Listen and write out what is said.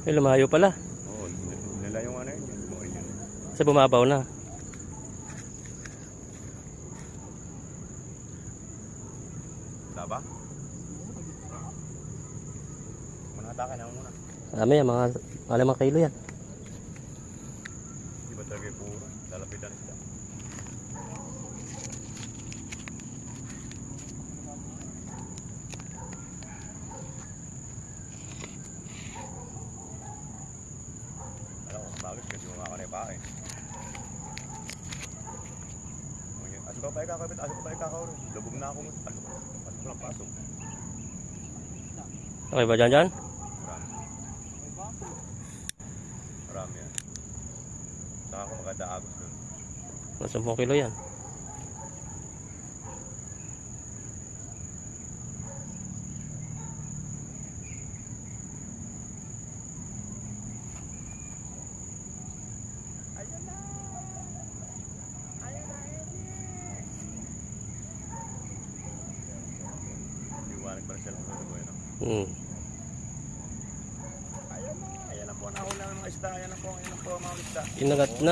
Ay, lumayo pala. Oo, nila yung ano yun. Yun. Kasi bumabaw na. Taba? Manatakan na muna. Marami yan, mga 5 kilo yan. Di ba talaga yung puro? Lalapitan sila. Alam ko, bagay kasi bumakanay pa eh. Aso pa tayo kakabit, aso pa tayo kakawin. Lubog na ako. Aso ko lang pasok. Okay ba dyan? Marami. Marami yan. Saka ako maganda agos doon. Mga 10 kilo yan. Liwanag para sila kung ano ba yun. Ayan na po, nahula ng mga isda. Ayan na po ang mga isda. Inagat na.